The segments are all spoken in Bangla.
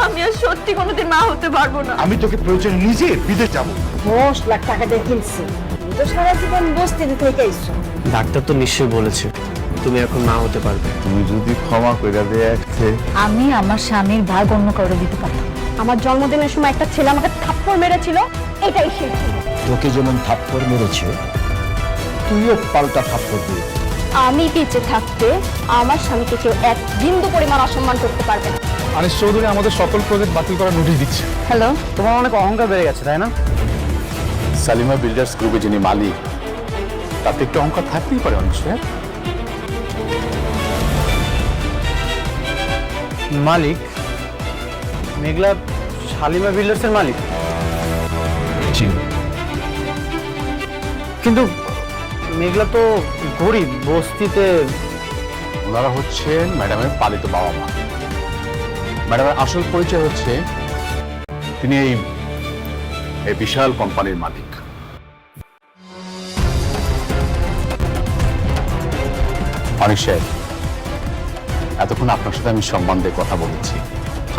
আমি আর সত্যি কোনোদিন মা হতে পারবো না। আমি তোকে প্রয়োজন নিজে বিদেশ যাবো। 10 লাখ টাকা দিয়ে কিনছি, তুমি তো সারা জীবন বস্তিতে থেকে আইছো। ডাক্তার তো নিশ্চয়ই বলেছে তুমি এখন মা হতে পারবে। তুমি যদি ক্ষমা করে দেয় আমি আমার স্বামীর ভাগ অন্য কাউকে দিতে পারতাম। আমার জন্মদিনের সময় একটা ছেলে আমাকে থাপ্পড় মেরেছিল, এটাই সেই ছিল। তোকে যেমন থাপ্পড় মেরেছে তুইও পাল্টা থাপ্পড় দিয়ে। আমি বেঁচে থাকতে আমার স্বামীকে কেউ এক বিন্দু পরিমাণ অসম্মান করতে পারবে না। আনিস চৌধুরী আমাদের সকল প্রজেক্ট বাতিল করার নোটিশ দিচ্ছে। হ্যালো, তোমার অনেক অহংকার বেড়ে গেছে তাই না? সালিমা বিল্ডার্স গ্রুপে যিনি মালিক, তাতে একটু অহংকার থাকতেই পারে অনেক সময়। মালিক মেঘলা শালিমা বিল্ডার্সের মালিক? কিন্তু মেঘলা তো গরিব, বস্তিতে। ওনারা হচ্ছেন ম্যাডামের পালিত বাবা মা। ম্যাডামের আসল পরিচয় হচ্ছে তিনি এই বিশাল কোম্পানির মালিক। অনিক সাহেব, এতক্ষণ আপনার সাথে আমি সম্মান দিয়ে কথা বলেছি,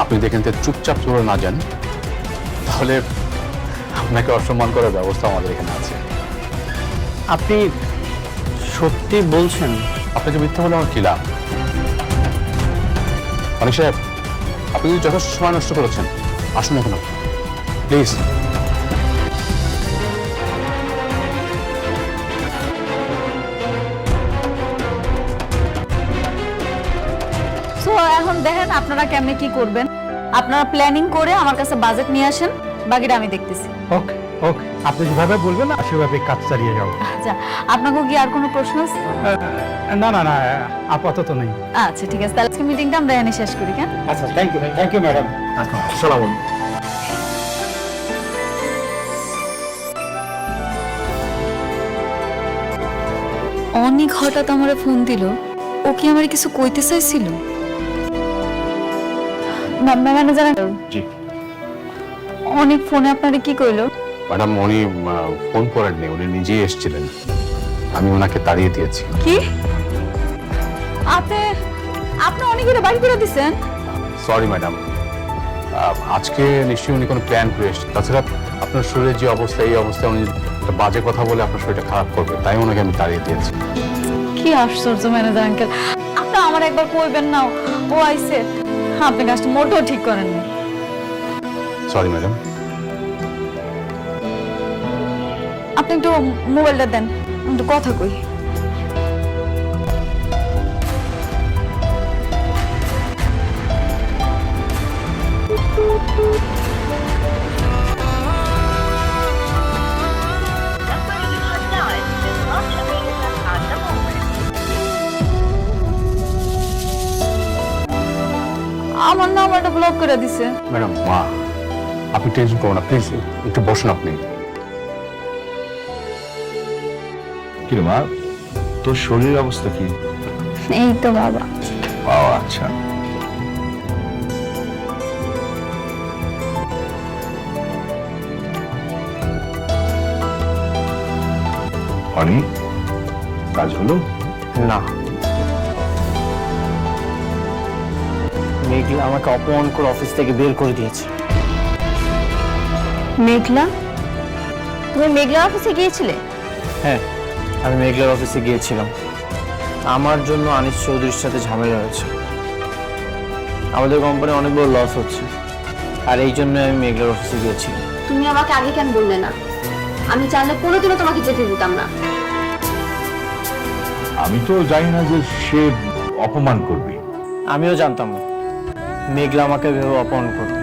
আপনি দেখেন যে চুপচাপ চলে না যান, তাহলে আপনাকে অসম্মান করার ব্যবস্থা আমাদের এখানে আছে। আপনি সত্যি বলছেন? আপনাকে মিথ্যা বলে আমার কি লাভ? অনিক সাহেব, আপনি যদি যথেষ্ট সময় নষ্ট করেছেন, আসুন এখন প্লিজ। সো এখন দেখেন আপনারা কেমনে কি করবেন। আপনারা প্ল্যানিং করে আমার কাছে বাজেট নিয়ে আসেন, বাকিটা আমি দেখতেছি। ওকে ওকে, আপনি যেভাবে বলবেন না সেভাবে কাজ চালিয়ে যাও। আচ্ছা, আপনাকে কি আর কোনো প্রশ্ন আছে? না না না, আপাতত নেই। আচ্ছা ঠিক আছে, তাহলে আজকে মিটিংটা আমরা এখানে শেষ করি। কেন? আচ্ছা, থ্যাংক ইউ ম্যাডাম। সালাম। অনেক হঠাৎ আমারে ফোন দিল, ও কি আমারে কিছু কইতে চাইছিল? ম্যানেজার জি অনেক ফোনে আপনারে কি কইলো? ম্যাডাম, উনি ফোন করেননি, উনি নিজেই এসেছিলেন, আমি ওনাকে তাড়িয়ে দিয়েছি। কি আপনি অনেকের বাড়ি করে দিছেন? সরি ম্যাডাম, আজকে নিশ্চয়ই উনি কোনো প্ল্যান করে এসেছেন। তাছাড়া আপনার শরীরের যে অবস্থা, এই অবস্থায় উনি একটা বাজে কথা বলে আপনার শরীরটা খারাপ করবে, তাই ওনাকে আমি তাড়িয়ে দিয়েছি। কি আশ্চর্য ম্যানেজার আঙ্কেল, আপনি আমার একবার কইবেন না ও আইছে? আপনি কাজটা মোটেও ঠিক করেননি। Sorry madam. আপনি একটু মোবাইলটা দেন, একটু কথা কই। আমার নাম্বারটা ব্লক করে দিছে। ম্যাডাম, মা আপনি টেনশন করুন না, প্লিজ একটু বসুন আপনি। কি রে মা, তোর শরীরের অবস্থা কি? এই তো বাবা। ও আচ্ছা, অনেক কাজ হলো না, মেঘলা আমাকে অপমান করে অফিস থেকে বের করে দিয়েছে। মেঘলা, তুমি মেঘলা অফিসে গিয়েছিলে? হ্যাঁ, আমি মেঘলার অফিসে গিয়েছিলাম। আমার জন্য আনিস চৌধুরীর সাথে ঝামেলা হয়েছে, আমাদের কোম্পানি অনেক বড় লস হচ্ছে, আর এই জন্য আমি মেঘলার অফিসে গিয়েছিলাম। তুমি আমাকে আগে কেন বললে না? আমি জানলে কোনোদিনও তোমাকে যেতে দিতাম না। আমি তো জানি না যে সে অপমান করবে। আমিও জানতাম না মেঘলা আমাকে ভেবে অপমান করবে।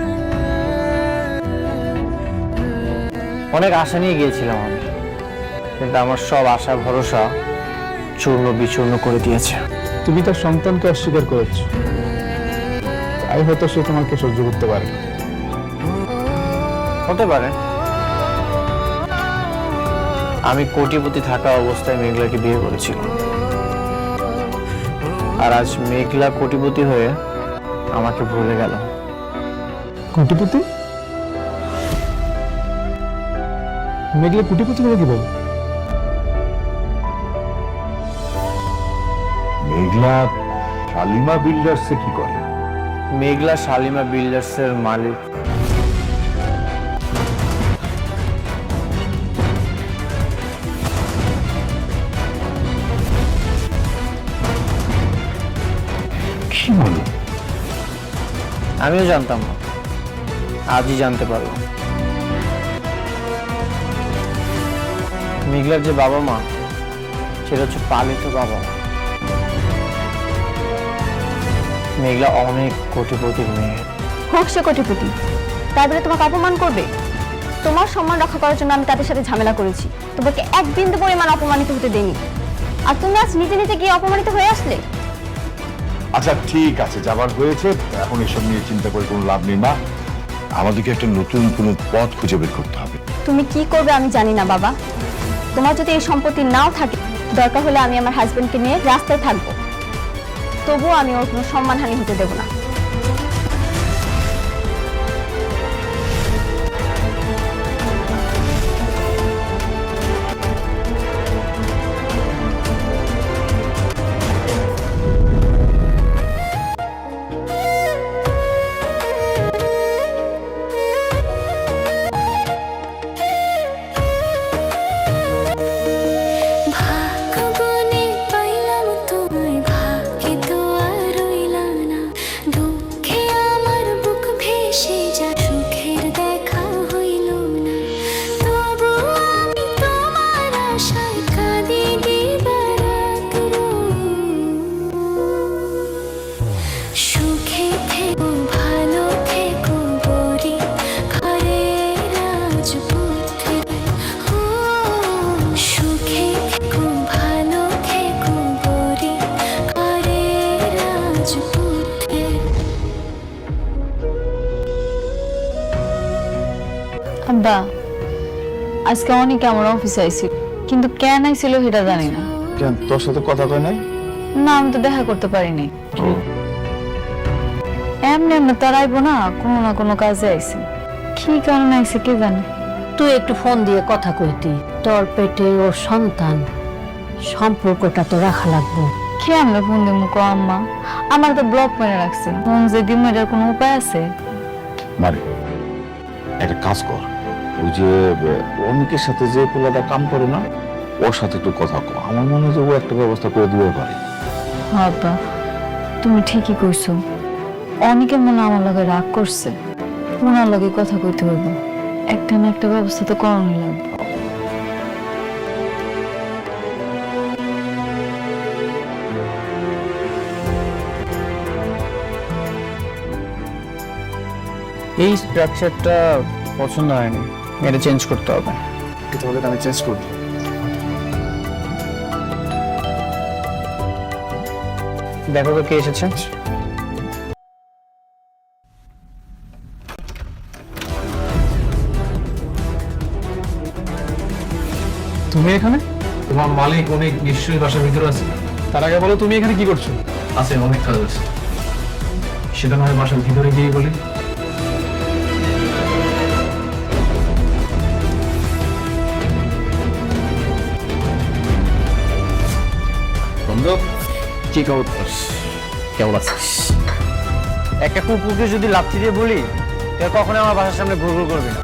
অনেক আশা নিয়ে গিয়েছিলাম আমি, কিন্তু আমার সব আশা ভরসা চূর্ণ বিচূর্ণ করে দিয়েছে। তুমি তার সন্তানকে অস্বীকার করেছো, তাই হয়তো সে তোমাকে সহ্য করতে পারে না। হতে পারে। আমি কোটিপতি থাকা অবস্থায় মেঘলাকে বিয়ে করেছিলাম, আর আজ মেঘলা কোটিপতি হয়ে আমাকে ভুলে গেল। কোটিপতি? মেঘলা কোটিপতি হলো কি বল? মেঘলা শালিমা বিল্ডার্সে কি করে? মেঘলা শালিমা বিল্ডার্সের মালিক। কি বলো? আমিও জানতাম না, আজই জানতে পারলাম। মেঘলার যে বাবা মা, সেটা হচ্ছে পালিত বাবা মা। মেঘলা অনেক কোটিপতির মেয়ে। হোক সে কোটিপতি, তাই বলে তোমাকে অপমান করবে? তোমার সম্মান রক্ষা করার জন্য আমি তাদের সাথে ঝামেলা করেছি, তোমাকে এক বিন্দু পরিমাণ অপমানিত হতে দেইনি। আর তুমি আজ নিজে নিজে গিয়ে অপমানিত হয়ে আসলে। আচ্ছা ঠিক আছে, যাবার হয়েছে, এখন এসব নিয়ে চিন্তা করে কোনো লাভ নেই। মা, আমাদেরকে একটা নতুন কোনো পথ খুঁজে বের করতে হবে। তুমি কি করবে আমি জানি না বাবা। তোমার যদি এই সম্পত্তি নাও থাকে, দরকার হলে আমি আমার হাজবেন্ডকে নিয়ে রাস্তায় থাকবো, তবুও আমি ওর কোনো সম্মানহানি হতে দেব না। আব্বা, আজকে অনেকে আমার অফিসে আইছিল, কিন্তু কেন আইছিল সেটা জানি না। কেন, তোর সাথে কথা কয় নাই? না, আমি তো দেখা করতে পারিনি। এমনি এমনি তার আইবো না, কোনো না কোনো কাজে আইছে। কি কারণে আইছে কে জানে। তুই একটু ফোন দিয়ে কথা কইতি, তোর পেটে ওর সন্তান, সম্পর্কটা তো রাখা লাগবে। কে আমরা ফোন দিব কো আম্মা? আমার তো ব্লক মেরে রাখছে, ফোন যে দিব এটার কোনো উপায় আছে? মারে, একটা কাজ কর, ওই যে অনেকের সাথে যে পোলাটা কাম করে না, ওর সাথে একটু কথা কর। আমার মনে হয় যে ও একটা ব্যবস্থা করে দিতে পারে। হ্যাঁ আব্বা, তুমি ঠিকই কইছো। অনেকে মনে আমার লগে রাগ করছে, ওনার লগে কথা কইতে হইব। একটা না একটা ব্যবস্থা তো করণই লাগবে। এই স্ট্রাকচারটা পছন্দ হয়নি, এটা চেঞ্জ করতে হবে। তাহলে আমি চেঞ্জ করব। দেখো তো কে এসেছে। তুমি এখানে? তোমার মালিক অনেক নিশ্চয়ই বাসার ভিতরে আছে। তার আগে বলো, তুমি এখানে কি করছো? আছে, অনেক কাজ আছে, সেটা নয় বাসার ভিতরে গিয়ে বলি। বন্ধু, কি খবর? কেমন আছিস? একটা কুকুরকে যদি লাথি দিয়ে বলি, তাহলে কখনো আমার বাসার সামনে ঘুরঘুর করবে না।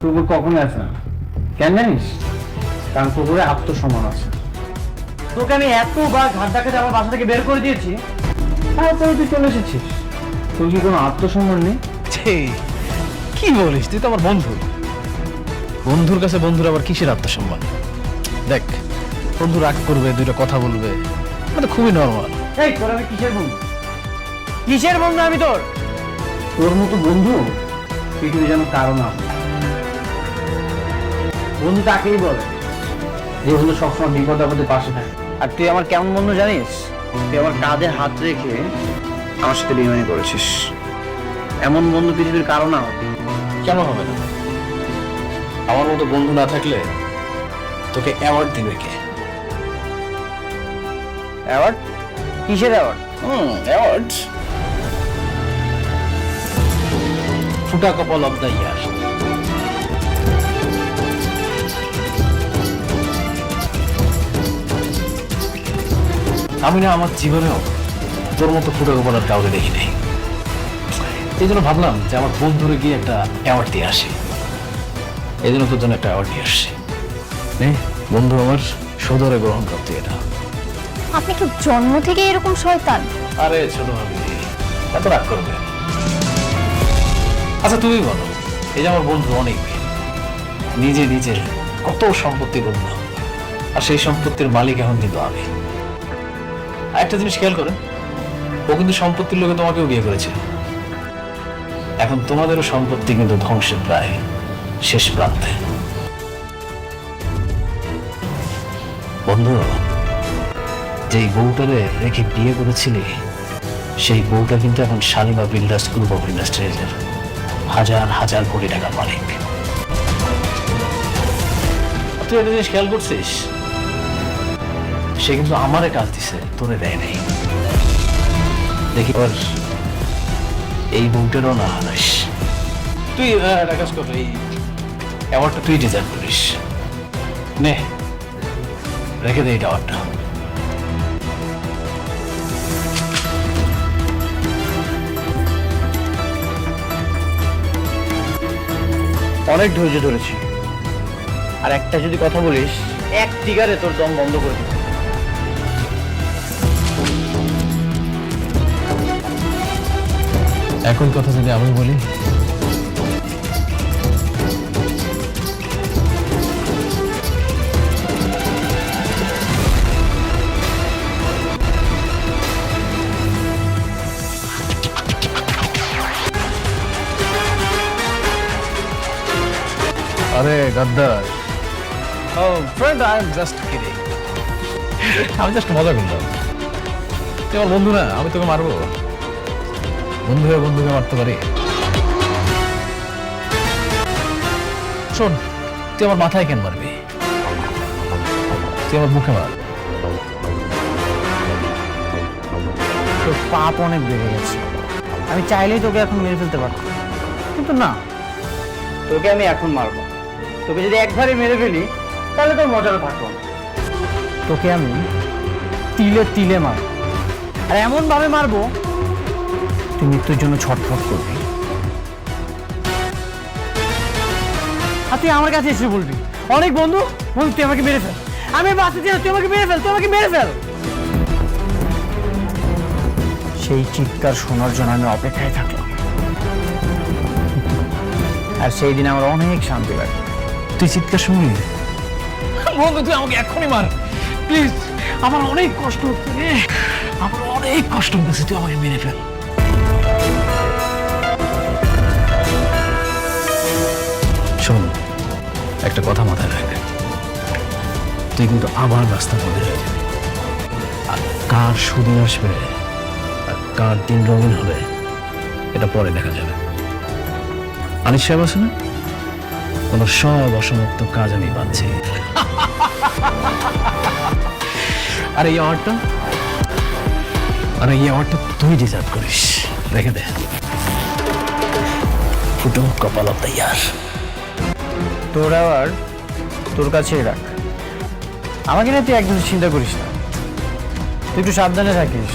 কুকুর কখনো আসে না, কেন জানিস? কারণ কুকুরে আত্মসম্মান আছে। তোকে আমি এতবার ঘাট ডাকাতে আমার বাসা থেকে বের করে দিয়েছি, তারপরে তুই চলে এসেছিস। তোর কি কোনো আত্মসম্মান নেই? কি বলিস? তুই তো আমার বন্ধু। বন্ধুর কাছে বন্ধুর আবার কিসের আত্মসম্মান? দেখ, বন্ধু রাগ করবে, দুইটা কথা বলবে, এটা খুবই নর্মাল। এই তোর আমি কিসের বন্ধু? কিসের বন্ধু আমি তোর? তোর মতো বন্ধু পৃথিবী যেন কারো না। বন্ধু তাকেই বলে যে বন্ধু সবসময় বিপদ আপদে পাশে থাকে। আর তুই আমার কেমন বন্ধু জানিস? তুই আমার কাঁধে হাত রেখে আমার সাথে বেইমানি করেছিস। এমন বন্ধু পৃথিবীর কারো না। কেন হবে না? আমার মতো বন্ধু না থাকলে তোকে অ্যাওয়ার্ড দিবে কে? অ্যাওয়ার্ড? কিসের অ্যাওয়ার্ড? অ্যাওয়ার্ড ফুটা কপাল অব দ্য ইয়ার। আমি না আমার জীবনেও তোর মতো ফুটা কপাল আর কাউকে দেখি নাই। এই জন্য ভাবলাম যে আমার বন্ধুরে গিয়ে একটা অ্যাওয়ার্ড দিয়ে আসি। এই জন্য তোর জন্য একটা অ্যাওয়ার্ড দিয়ে আসছি। নে বন্ধু আমার সদরে গ্রহণ করতে এটা। আপনি কি জন্ম থেকে এরকম শয়তান? আরে ছোট ভাবি, এত রাগ করবে? আচ্ছা তুমি বলো, এই যে আমার বন্ধু অনেক নিজে নিজে কত সম্পত্তি করলো, আর সেই সম্পত্তির মালিক এখন কিন্তু আমি। আর একটা জিনিস খেয়াল করে, ও কিন্তু সম্পত্তির লোকে তোমাকেও বিয়ে করেছে। এখন তোমাদেরও সম্পত্তি কিন্তু ধ্বংসের প্রায় শেষ প্রান্তে। বন্ধু, যেই বউটারে রেখে বিয়ে করেছিলি, সেই বউটা কিন্তু এখন শালিমা বিল্ডার্স গ্রুপ অফ ইন্ডাস্ট্রিজের হাজার হাজার কোটি টাকার মালিক। তুই একটা জিনিস খেয়াল করছিস, সে কিন্তু আমারে কাজ দিছে, তোরে দেয় নাই। দেখি ওর এই বউটারও না হারাইস। তুই একটা কাজ কর, এই অ্যাওয়ার্ডটা তুই ডিজার্ভ করিস। নে রেখে দে এই অ্যাওয়ার্ডটা। অনেক ধৈর্য ধরেছি, আর একটা যদি কথা বলিস এক টিগারে তোর দম বন্ধ করে দিবি। এখন কথা যদি আমি বলি, আরে গদ্দার, oh friend, I am just kidding. আমি জাস্ট মজা করলাম। তুই আমার বন্ধু না, আমি তোকে মারবো? বন্ধু হয়ে বন্ধুকে মারতে পারি? শোন, তুই আমার মাথায় কেন মারবি? তুই আমার মুখে মার। তোর পাপ অনেক বেড়ে গেছে। আমি চাইলেই তোকে এখন মেরে ফেলতে পারতাম, কিন্তু না, তোকে আমি এখন মারবো। তোকে যদি একবারই মেরে ফেলি তাহলে তোর মজাটা থাকবো না। তোকে আমি তিলে তিলে মারবো, আর এমন ভাবে মারবো তুই মৃত্যুর জন্য ছটফট করবি। আর তুই আমার কাছে এসে বলবি, অনেক বন্ধু বন্ধু তুই আমাকে মেরে ফেল, আমি বাঁচতে চাই, তুই আমাকে মেরে ফেল, তুই আমাকে মেরে ফেল। সেই চিৎকার শোনার জন্য আমি অপেক্ষায় থাকলাম, আর সেই দিন আমার অনেক শান্তি লাগে। তুই চিৎকার শুনলি? বন্ধু তুই আমাকে এখনই মার প্লিজ, আমার অনেক কষ্ট হচ্ছে রে, আমার অনেক কষ্ট হচ্ছে, তুই আমাকে মেরে ফেল। শোন, একটা কথা মাথায় রাখ, তুই কিন্তু আবার রাস্তা বদলে হয়ে যাবি। আর কার সুদিন আসবে আর কার দিন রঙিন হবে এটা পরে দেখা যাবে। আনিস সাহেব আছে না, কোনো সব অসমাপ্ত কাজ আমি পাচ্ছি। আর এই অ্যাওয়ার্ডটা তুই ডিজার্ভ করিস, রেখে দে। ফুটো কপাল তৈয়ার। তোর আবার তোর কাছেই রাখ, আমাকে না তুই একদম চিন্তা করিস না। তুই একটু সাবধানে থাকিস,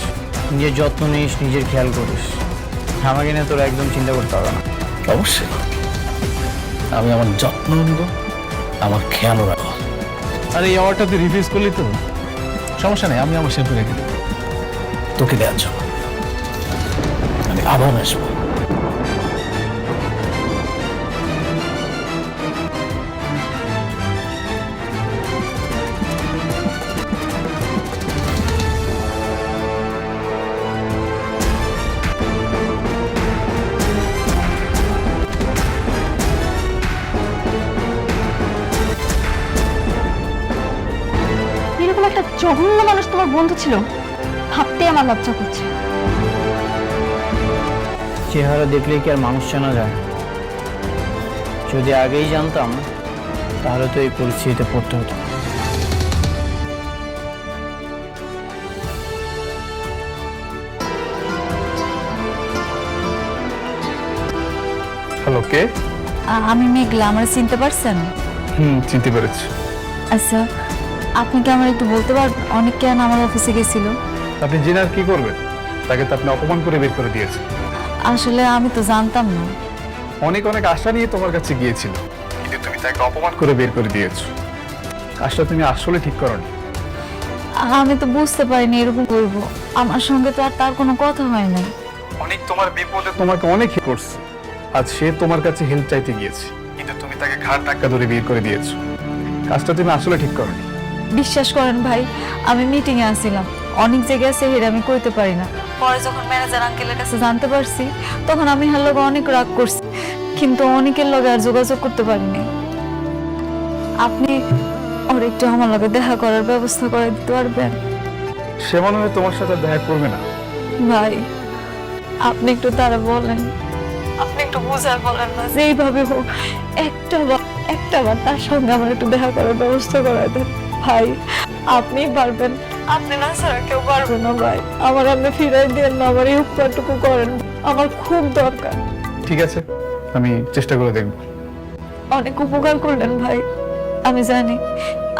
নিজের যত্ন নিস, নিজের খেয়াল করিস। আমাকে না তোর একদম চিন্তা করতে হবে না। অবশ্যই আমি আমার যত্ন নেব, আমার খেয়ালও রাখবো। আর এই অ্যাওয়ার্ডটা তুই রিফিউজ করলি তো সমস্যা নেই, আমি আমার শেপে রেখে দেবো। তোকে দেওয়ার জন্য আমি আবার আসবো। এরকম একটা জঘন্য মানুষ তোমার বন্ধু ছিল, ভাবতে আমার লজ্জা করছে। চেহারা দেখলেই কি আর মানুষ চেনা যায়? যদি আগেই জানতাম তাহলে তো এই পরিস্থিতিতে পড়তে হতো। হ্যালো, কে? আমি মেঘলা, আমার চিনতে পারছেন? চিনতে পেরেছি। আচ্ছা, আপনি কি আমার একটু বলতে পারবেন অনেক কেন আমার অফিসে গেছিল? আপনি জেনে আর কি করবেন? তাকে তো আপনি অপমান করে বের করে দিয়েছেন। আসলে আমি তো জানতাম না। অনেক অনেক আশা নিয়ে তোমার কাছে গিয়েছিল, কিন্তু তুমি তাকে অপমান করে বের করে দিয়েছো। কাজটা তুমি আসলে ঠিক করনি। আমি তো বুঝতে পারিনি এরকম করবো। আমার সঙ্গে তো আর তার কোনো কথা হয় নাই। অনেক তোমার বিপদে তোমাকে অনেক হেল্প করছে। আজ সে তোমার কাছে হেল্প চাইতে গিয়েছে, কিন্তু তুমি তাকে ঘাড় ধাক্কা ধরে বের করে দিয়েছো। কাজটা তুমি আসলে ঠিক করনি। বিশ্বাস করেন ভাই, আমি মিটিং এ আসছিলাম, অনেক জায়গায় আছে হেরে আমি কইতে পারি না। পরে যখন ম্যানেজার আঙ্কেলের কাছে জানতে পারছি, তখন আমি হার লগে অনেক রাগ করছি, কিন্তু অনেকের লগে আর যোগাযোগ করতে পারিনি। আপনি ওর একটু আমার লগে দেখা করার ব্যবস্থা করে দিতে পারবেন? সে মনে হয় তোমার সাথে দেখা করবে না। ভাই আপনি একটু তারা বলেন, আপনি একটু বুঝায় বলেন না, যে এইভাবে হোক একটা বার তার সঙ্গে আমার একটু দেখা করার ব্যবস্থা করে দেন। ভাই আপনি পারবেন, আপনি না ছাড়া কেউ পারবে না। ভাই আমার আপনি ফিরাই দেন না, আমার এই উপকারটুকু করেন, আমার খুব দরকার। ঠিক আছে, আমি চেষ্টা করে দেখব। অনেক উপকার করলেন ভাই, আমি জানি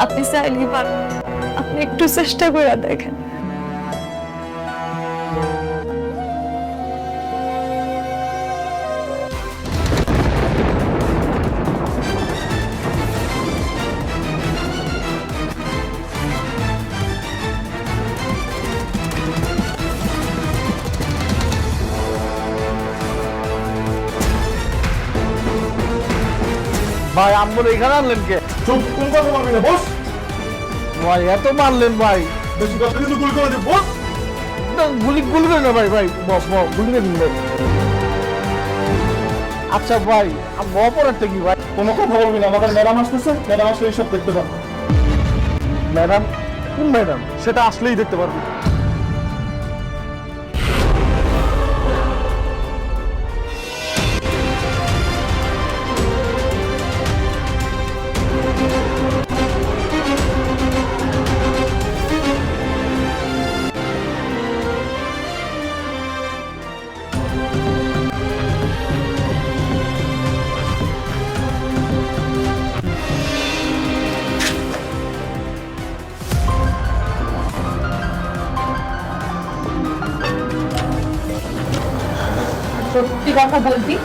আপনি চাইলেই পারবেন, আপনি একটু চেষ্টা করে দেখেন। ভাই আম্মুর এখানে আনলেন কে? চুপ, কোন কথা বলবি না, বস। ভাই এত মারলেন ভাই। বেশি কথা কিন্তু গুলি করে দে, বস। গুলি গুলি করে না ভাই, ভাই গুলি করে দিন ভাই। আচ্ছা ভাই, অপরাধটা কি ভাই? কোনো কথা বলবি না, আমাদের ম্যাডাম আসতেছে, ম্যাডাম আসলে এইসব দেখতে পারবে। ম্যাডাম? কোন ম্যাডাম? সেটা আসলেই দেখতে পারবি। সত্যি কথা বলবি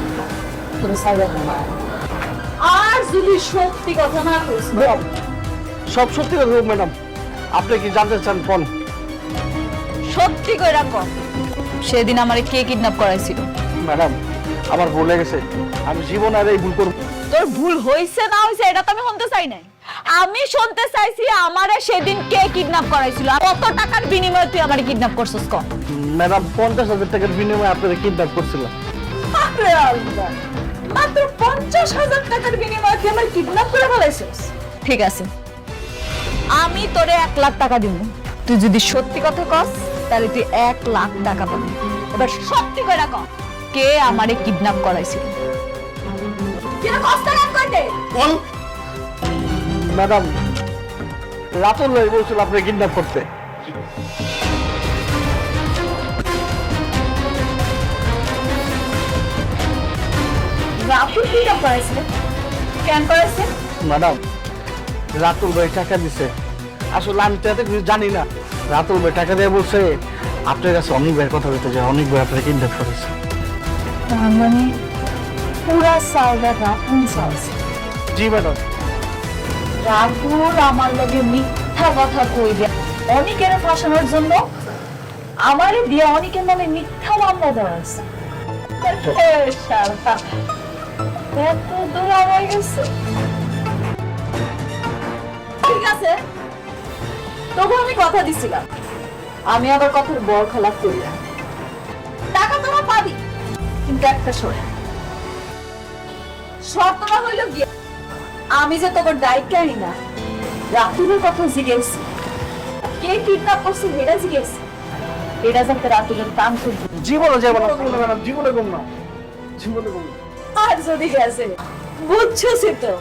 তোর সাইবার আর যদি সত্যি কথা না কইস সব সত্যি কথা ম্যাডাম। আপনি কি জানতে চান কোন? সত্যি কইরা কর, সেদিন আমারে কে কিডন্যাপ করাইছিল? ম্যাডাম আমার ভুল হয়ে গেছে, আমি জীবন আর এই ভুল করব। তোর ভুল হইছে না হইছে এটা তো আমি শুনতে চাই নাই। আমি শুনতে চাইছি আমারে সেদিন কে কিডন্যাপ করাইছিল, আর কত টাকার বিনিময়ে তুই আমারে কিডন্যাপ করছস কর। ম্যাডাম 50,000 টাকার বিনিময়ে আপনারা কিডন্যাপ করছিলাম। আরে আল্লাহ, মাত্র 50,000 টাকার বিনিময়ে তুই আমারে কিডন্যাপ করে ফেলাইছস? ঠিক আছে, আমি তোরে 1 লাখ টাকা দিব। তুই যদি সত্যি কথা কস তাহলে তুই 1 লাখ টাকা পাবি। এবার সত্যি কইরা কর, কে আমারে কিডন্যাপ করাইছিল? তুই কষ্ট টাকা কই দে বল। ম্যাডাম রাতুল ভাই বলছিল আপনি কিডন্যাপ করতে। রাতুল কিডন্যাপ করাইছিল? কেন করাইছে? ম্যাডাম রাতুল ভাই টাকা দিছে, আসলে আমি তো এত কিছু জানি না। রাতুল ভাই টাকা দিয়ে বলছে আপনার কাছে অনেক ভাইয়ের কথা বলতে যায়, অনেক ভাই আপনার কিডন্যাপ করেছে। তার মানে পুরা সালটা রাতুল চাইছে। জি ম্যাডাম। রাতুল আমার লগে মিথ্যা কথা কইবে অনেকের ফাঁসানোর জন্য, আমারে দিয়ে অনেকের নামে মিথ্যা মামলা দেওয়া আছে। এত দূর হয়ে গেছে। ঠিক আছে, তবু আমি কথা দিছিলাম, আমি আবার কথার বড় খেলাপ করি না। টাকা তোরা পাবি, কিন্তু একটা শর্তটা হইল গিয়ে আমি যে তোমার দায়িত্ব আনি না, রাতুলের কথা জিজ্ঞেস কে কিডন্যাপ করছে এটা জিজ্ঞেস, এটা যাতে রাতুলের কাম করবে। জীবনে যাবো না ম্যাডাম, জীবনে কম না, জীবনে কম না। আর যদি গেছে বুঝছসই তো,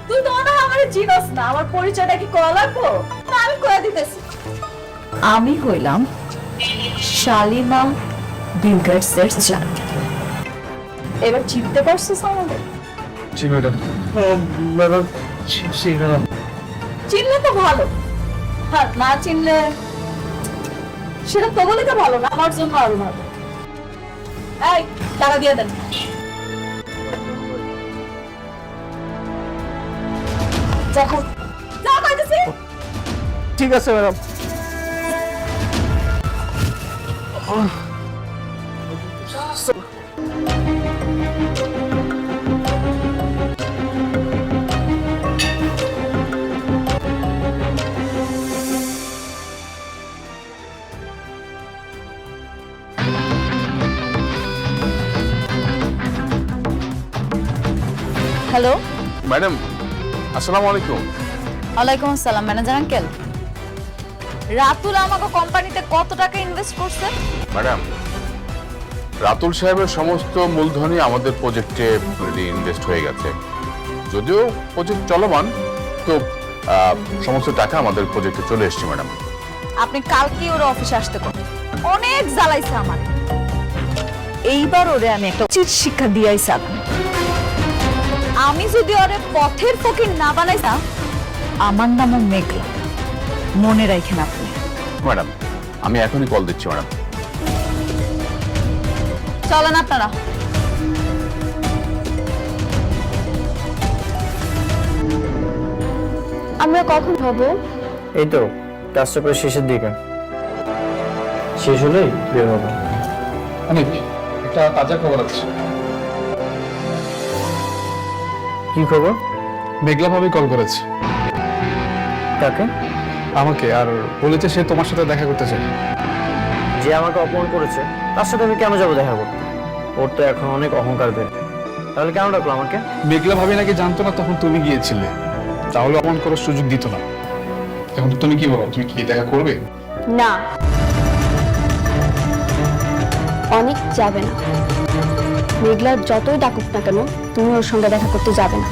তুই তো মনে হয় আমার চিনস না, আমার পরিচয়টা কি করা লাগবো? আমি কয়ে দিতেছি, আমি হইলাম শালিমা বিল গেটসের জান। এবার চিনতে পারছিস আমাদের? জি ম্যাডাম। ম্যাডাম চিনলে তো ভালো, আর না চিনলে সেটা তো বলে তো ভালো না, আমার জন্য আরো ভালো। এই টাকা দিয়ে দেন। যখন যা কইতেছি। ঠিক আছে ম্যাডাম। হ্যালো, ম্যাডাম আসসালামু আলাইকুম। ওয়ালাইকুম আসসালাম। ম্যানেজার আঙ্কেল, রাতুল আমাকে কোম্পানিতে কত টাকা ইনভেস্ট করছে? ম্যাডাম রাতুল সাহেবের সমস্ত মূলধনই আমাদের প্রজেক্টে অলরেডি ইনভেস্ট হয়ে গেছে। যদিও প্রজেক্ট চলমান, তো সমস্ত টাকা আমাদের প্রজেক্টে চলে এসেছে ম্যাডাম। আপনি কালকে ওর অফিসে আসতে কোন অনেক জ্বালাইছে আমার। এইবার ওরে আমি একটা উচিত শিক্ষা দিয়াইছি। আমি যদি ওরে পথের ফকির না বানাইতাম, আমার নামও মেঘলা, মনে রাখেন আপনি। ম্যাডাম আমি এখনই কল দিচ্ছি ম্যাডাম। চলেন আপনারা। আমরা কখন হব? এই তো কাজটা প্রায় শেষের দিকে, শেষ হলেই বের হবো। অনেক একটা তাজা খবর আছে। কি খবর? মেঘলা ভাবে কল করেছে কাকে? আমাকে, আর বলেছে সে তোমার সাথে দেখা করতে চায়। যে আমাকে অপমান করেছে তার সাথে আমি কেন যাবো দেখা করতে? ওর তো এখন অনেক অহংকার বেড়ে। তাহলে কেন ডাকলো আমাকে? মেঘলা ভাবি নাকি জানতো না তখন তুমি গিয়েছিলে, তাহলে অপমান করার সুযোগ দিত না। এখন তো তুমি কি বলো, তুমি কি দেখা করবে? না, অনেক যাবে না। মেঘলা যতই ডাকুক না কেন, তুমি ওর সঙ্গে দেখা করতে যাবে না।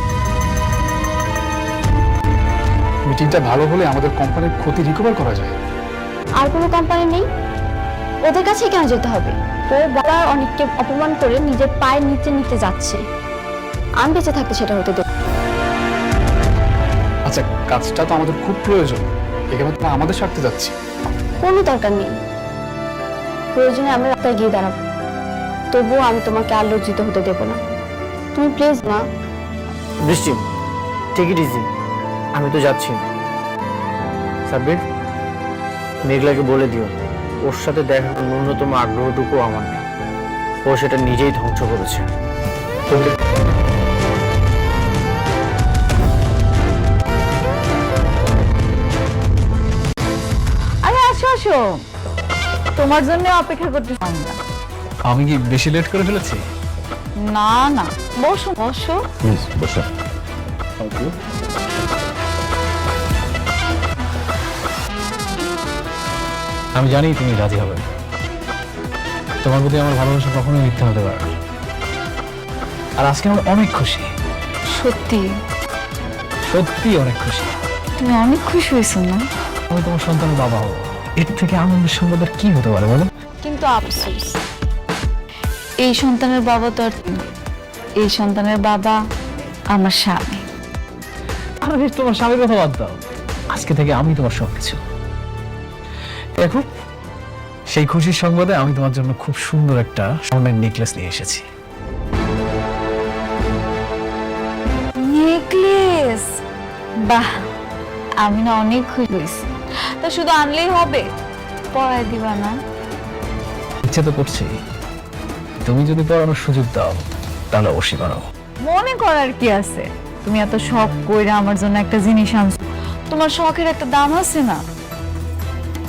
মিটিংটা ভালো হলে আমাদের কোম্পানির ক্ষতি রিকভার করা যায়। আর কোনো কোম্পানি নেই, ওদের কাছে কেন যেতে হবে? ও বাবার অনেককে অপমান করে নিজের পায়ের নিচে নিতে যাচ্ছে। আমি বেঁচে থাকতে সেটা হতে দেব। আচ্ছা, কাজটা তো আমাদের খুব প্রয়োজন, এখানে তো আমাদের স্বার্থে যাচ্ছি। কোনো দরকার নেই, প্রয়োজনে আমরা রাস্তায় গিয়ে দাঁড়াবো। তবুও আমি তোমাকে আর লজ্জিত হতে দেবো না। তুমি প্লিজ মা। বৃষ্টি, টেক ইট ইজি, আমি তো যাচ্ছি। সাব্বির, মেঘলাকে বলে দিও ওর সাথে দেখার ন্যূনতম আগ্রহটুকু আমার নেই। ও সেটা নিজেই ধ্বংস করেছে। ওকে। আরে আসো আসো, তোমার জন্য অপেক্ষা করতেছি আমরা। আমি কি বেশি লেট করে ফেলেছি? না না, বসো বসো। প্লিজ বসো। আমি জানি তুমি রাজি হবে। তোমার প্রতি আমার ভালোবাসা কখনোই মিথ্যা হতে পারে না। আর আজকে আমি অনেক খুশি, সত্যি সত্যি অনেক খুশি। তুমি অনেক খুশি হয়েছো না? আমি তোমার সন্তানের বাবা হবো, এর থেকে আনন্দের সংবাদ আর কি হতে পারে বলো? কিন্তু আফসোস, এই সন্তানের বাবা তো আর তুমি না। এই সন্তানের বাবা আমার স্বামী। আরে তোমার স্বামীর কথা বাদ দাও, আজকে থেকে আমি তোমার সবকিছু। দেখো, সেই খুশির সংবাদে আমি তোমার জন্য খুব সুন্দর একটা স্বর্ণের নেকলেস নিয়ে এসেছি। নেকলেস? বাহ, আমি না অনেক খুশি হয়েছি। তা শুধু আনলেই হবে, পরায় দিবা না? ইচ্ছে তো করছি, তুমি যদি পড়ানোর সুযোগ দাও তাহলে অবশ্যই বানাবো। মনে করার কি আছে? তুমি এত শখ কইরা আমার জন্য একটা জিনিস আনছো, তোমার শখের একটা দাম আছে না?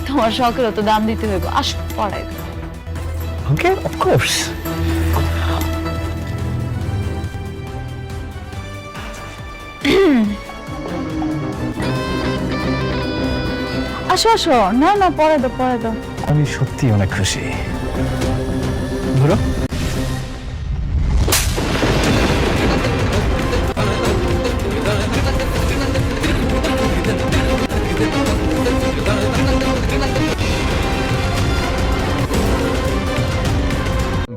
তোমার শখেরও তো দাম দিতে হইব। আসো, পড়াই দাও। ওকে, অফ কোর্স। আসো আসো, না না, পড়াই দাও পড়াই দাও। আমি সত্যি অনেক খুশি। ধরো।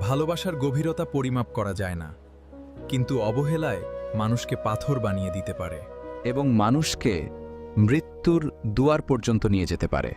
ভালোবাসার গভীরতা পরিমাপ করা যায় না, কিন্তু অবহেলায় মানুষকে পাথর বানিয়ে দিতে পারে এবং মানুষকে মৃত্যুর দুয়ার পর্যন্ত নিয়ে যেতে পারে।